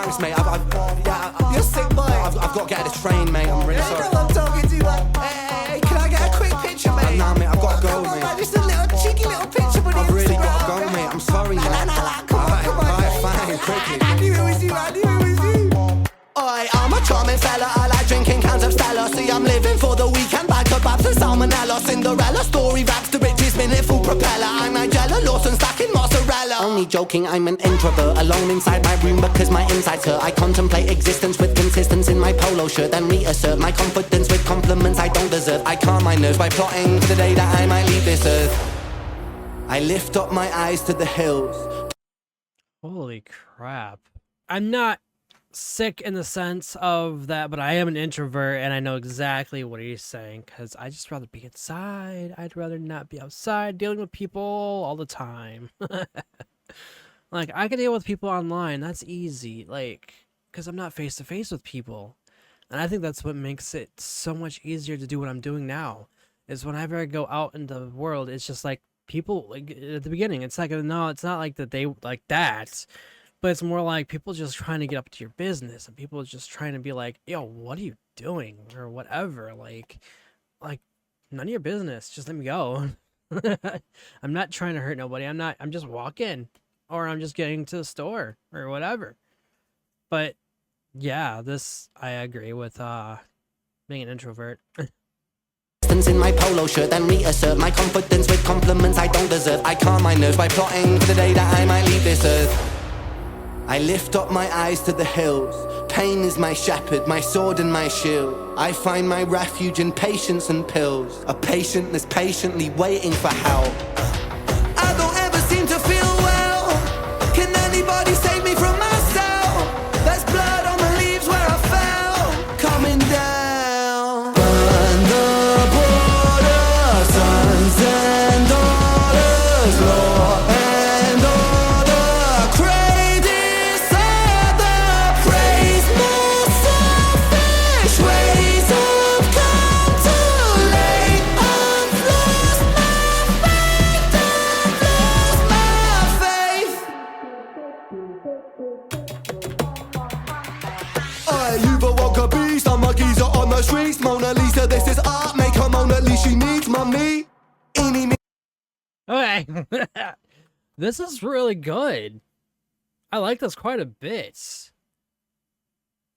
thanks, mate. Yeah, you're sick, boy. I've got to get this train, mate. I'm really sorry. I'm talking to you, man. Hey, can I get a quick picture, mate? Nah, mate, I've got to go, Come on, mate. man, just a little cheeky little picture for the I've really got to Instagram. go, mate. I'm sorry, mate. Come on, come on. Alright, fine, quickly. I knew it was you, I knew it was you. Oi, I'm a charming fella, I like drinking cans of Stella. See, I'm living for the weekend, bag kebabs and salmonella. Cinderella story raps to riches, minute full propeller. I'm Nigella Lawson, stacking mozzarella. Only joking, I'm an introvert, alone inside my room because my insides hurt. I contemplate existence with consistency in my polo shirt, then reassert my confidence with compliments I don't deserve. I calm my nerves by plotting for the day that I might leave this earth. I lift up my eyes to the hills. Holy crap. I'm not sick in the sense of that, but I am an introvert and I know exactly what he's saying because I just rather be inside. I'd rather not be outside dealing with people all the time. Like, I can deal with people online. That's easy. Like, because I'm not face to face with people. And I think that's what makes it so much easier to do what I'm doing now. Is whenever I go out into the world, it's just like people, like at the beginning, it's like, no, it's not like that they like that. But it's more like people just trying to get up to your business and people just trying to be like, yo, what are you doing? Or whatever. Like none of your business. Just let me go. I'm not trying to hurt nobody. I'm just walking or I'm just getting to the store or whatever. But yeah, I agree with being an introvert. In my polo shirt, then reassert my confidence with compliments I don't deserve. I calm my nerves by plotting for the day that I might leave this earth. I lift up my eyes to the hills. Pain is my shepherd, my sword and my shield. I find my refuge in patience and pills. A patient that's patiently waiting for help. I don't ever seem to feel well. Can anybody save me from myself? There's blood on the leaves where I fell. Coming down. Burn the border, sons and daughters, Lord. Streets, Mona Lisa, this is art, make her Mona Lisa, she needs mommy. Okay. This is really good. I like this quite a bit.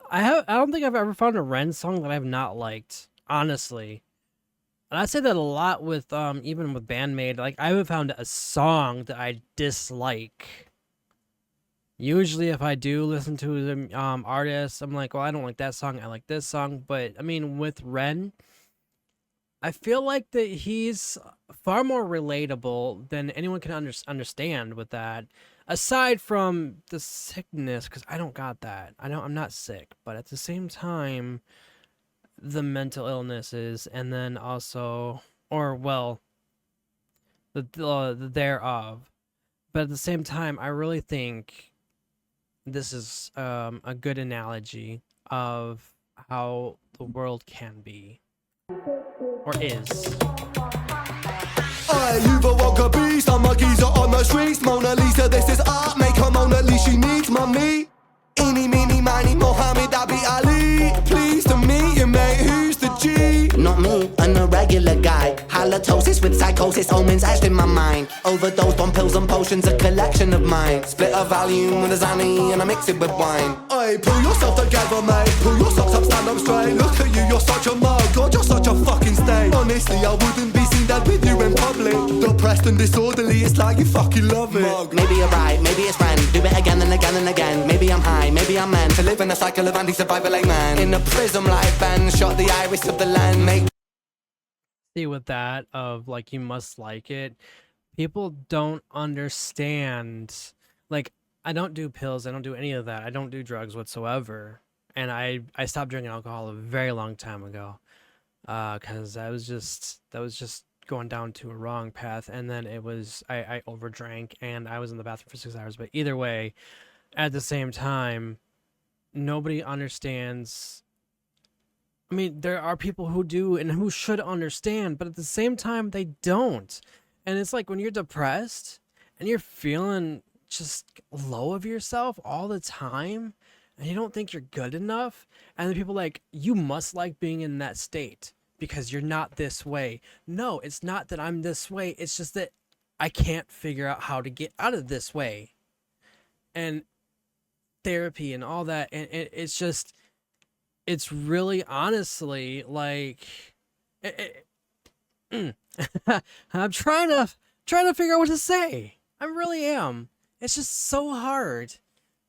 I don't think I've ever found a Ren song that I've not liked, honestly. And I say that a lot with even with Bandmade. Like, I haven't found a song that I dislike. Usually, if I do listen to the artist, I'm like, well, I don't like that song. I like this song. But, I mean, with Ren, I feel like that he's far more relatable than anyone can understand with that. Aside from the sickness, because I don't got that. I'm not sick. But at the same time, the mental illnesses, and then also, or, well, the thereof. But at the same time, I really think this is a good analogy of how the world can be, or is. You've awoke a beast, I'm a geezer on the streets. Mona Lisa, this is art, make her Mona Lisa, she needs mommy. Eeny, meeny, miny, Mohammed, Abi Ali. Pleased to meet you, mate, who's the G? Not me, an irregular guy. Halitosis with psychosis, omens etched in my mind. Overdosed on pills and potions, a collection of mine. Split a Valium with a Zanny and I mix it with wine. Hey, pull yourself together, mate. Pull your socks up, stand up straight. Look at you, you're such a mug. God, you're such a fucking stain. Honestly, I wouldn't be seen dead with you in public. Depressed and disorderly, it's like you fucking love it. Mug. Maybe you're right, maybe it's friend. Do it again and again and again. Maybe I'm high, maybe I'm meant to live in a cycle of anti-survival like man. In a prism like Ben, shot the iris of the land, make. See, with that of like, you must like it, people don't understand. Like, I don't do pills, I don't do any of that, I don't do drugs whatsoever, and I stopped drinking alcohol a very long time ago, because that was just going down to a wrong path. And then it was, I overdrank and I was in the bathroom for 6 hours. But either way, at the same time, nobody understands. I mean, there are people who do and who should understand, but at the same time, they don't. And it's like when you're depressed and you're feeling just low of yourself all the time, and you don't think you're good enough, and then people like, you must like being in that state because you're not this way. No, it's not that I'm this way. It's just that I can't figure out how to get out of this way. And therapy and all that, and it's just, it's really honestly like, I'm trying to figure out what to say. I really am. It's just so hard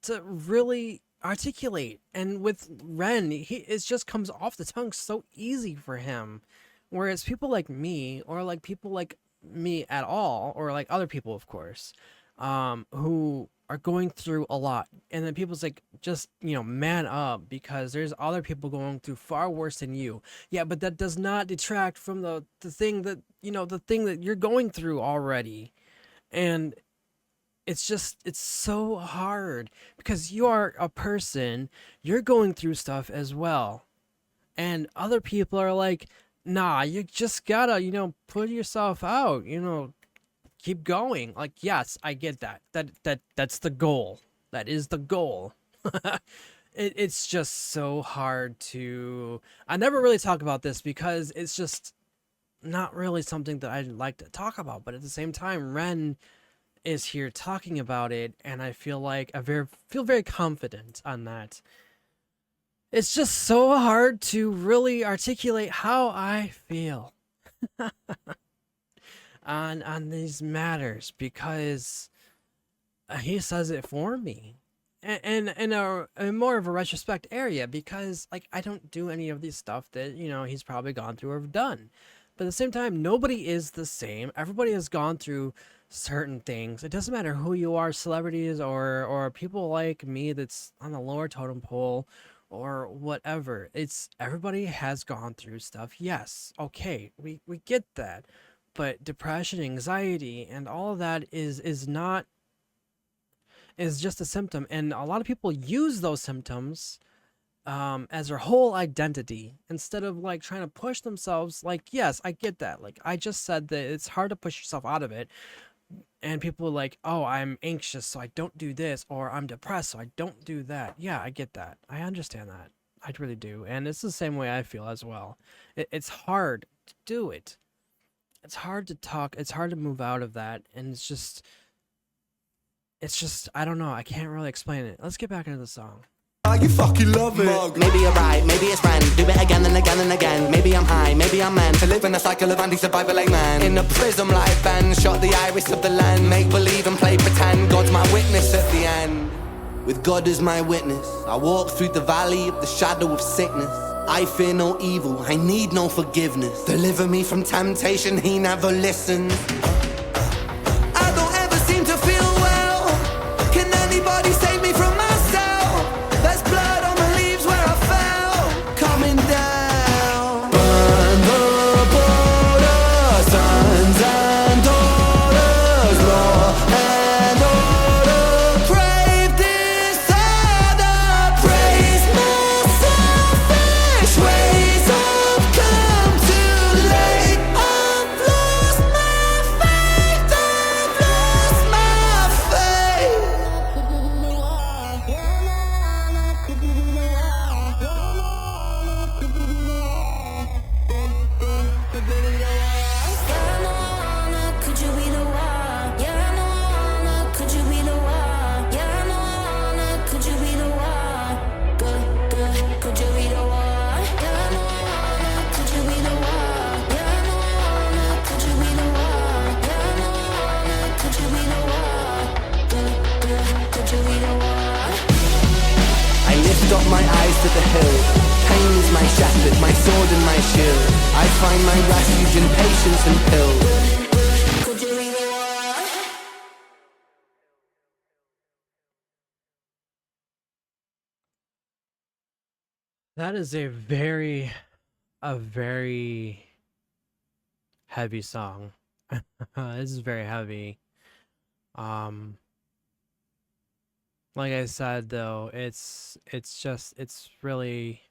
to really articulate. And with Ren, it just comes off the tongue so easy for him. Whereas people like me, or like people like me at all, or like other people, of course, who are going through a lot, and then people's like, just, man up, because there's other people going through far worse than you. Yeah, but that does not detract from the thing that, the thing that you're going through already. And it's just, it's so hard because you are a person, you're going through stuff as well, and other people are like, nah, you just gotta, put yourself out, keep going. Like, yes, I get that. That's the goal. That is the goal. It's just so hard to. I never really talk about this because it's just not really something that I'd like to talk about. But at the same time, Ren is here talking about it, and I feel like feel very confident on that. It's just so hard to really articulate how I feel on these matters, because he says it for me, and in a more of a retrospect area, because like I don't do any of these stuff that he's probably gone through or done. But at the same time, nobody is the same. Everybody has gone through certain things. It doesn't matter who you are, celebrities or people like me that's on the lower totem pole or whatever. It's everybody has gone through stuff. Yes, okay, we get that. But depression, anxiety, and all of that is just a symptom, and a lot of people use those symptoms as their whole identity, instead of like trying to push themselves. Like, yes, I get that. Like I just said, that it's hard to push yourself out of it, and people are like, oh, I'm anxious, so I don't do this, or I'm depressed, so I don't do that. Yeah, I get that. I understand that. I really do, and it's the same way I feel as well. It's hard to do it. It's hard to talk. It's hard to move out of that, and it's just I don't know. I can't really explain it. Let's get back into the song. You fucking love it. Maybe you're right, maybe it's Ren. Do it again and again and again. Maybe I'm high, maybe I'm meant to live in a cycle of anti-survival like man. In a prism like Ben, shot the iris of the land. Make believe and play pretend. God's my witness at the end. With God as my witness, I walk through the valley of the shadow of sickness. I fear no evil, I need no forgiveness. Deliver me from temptation, he never listens. I don't ever seem to feel well. Can anybody save me from myself? There's blood on the leaves where I fell. Coming down. Burn the border, sons and daughters, law and order. Brave disorder, praise myself. Ways have come too late. I've lost my faith. I've lost my Could you be the one? Yeah, I know. Could you be the one? Yeah, I know. Could you be the one? Good. Could you be the one? Yeah, I know. Could you be the one? Yeah, I know. Could you be the one? Yeah, I know. Could you be the one? Good. Could you be the one? I lift up my eyes to the hill. Pain is my shepherd, my sword and my shield. I find my refuge in patience and pills. Could you be the one? That is a very heavy song. This is very heavy. Like I said, though, it's really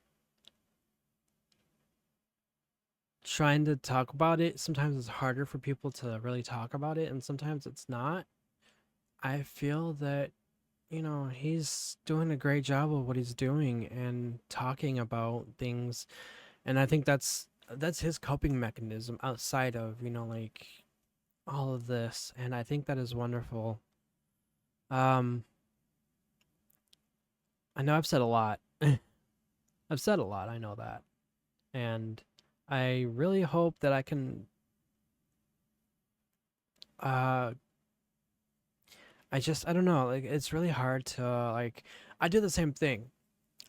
trying to talk about it. Sometimes it's harder for people to really talk about it, and sometimes it's not. I feel that, you know, he's doing a great job of what he's doing and talking about things, and I think that's his coping mechanism outside of, you know, like all of this, and I think that is wonderful. Um, I know I've said a lot. I've said a lot, I know that. And I really hope that I can uh I don't know, like it's really hard to like I do the same thing.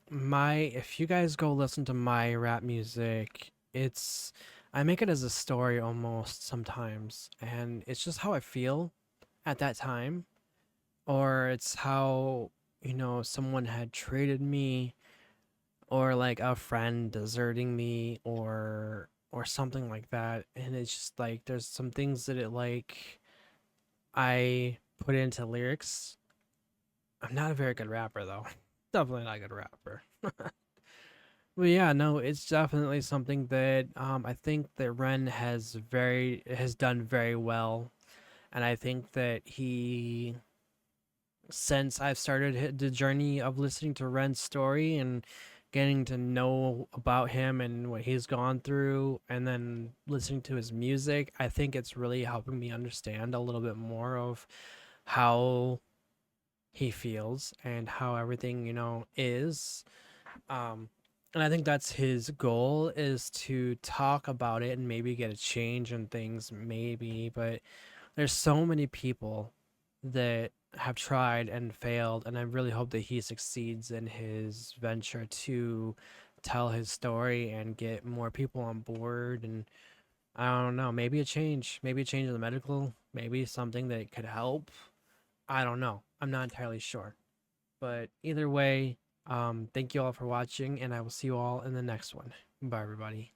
My if you guys go listen to my rap music, it's I make it as a story almost sometimes, and it's just how I feel at that time, or it's how, you know, someone had treated me, or like a friend deserting me, or something like that, and it's just like there's some things that it like I put into lyrics. I'm not a very good rapper though. Definitely not a good rapper. Well, yeah, no, it's definitely something that I think that Ren has done very well, and I think that he, since I've started the journey of listening to Ren's story and getting to know about him and what he's gone through, and then listening to his music, I think it's really helping me understand a little bit more of how he feels and how everything, you know, is. Um, and I think that's his goal, is to talk about it and maybe get a change in things, maybe. But there's so many people that have tried and failed, and I really hope that he succeeds in his venture to tell his story and get more people on board. And I don't know, maybe a change in the medical, maybe something that could help. I don't know. I'm not entirely sure. But either way, thank you all for watching, and I will see you all in the next one. Bye, everybody.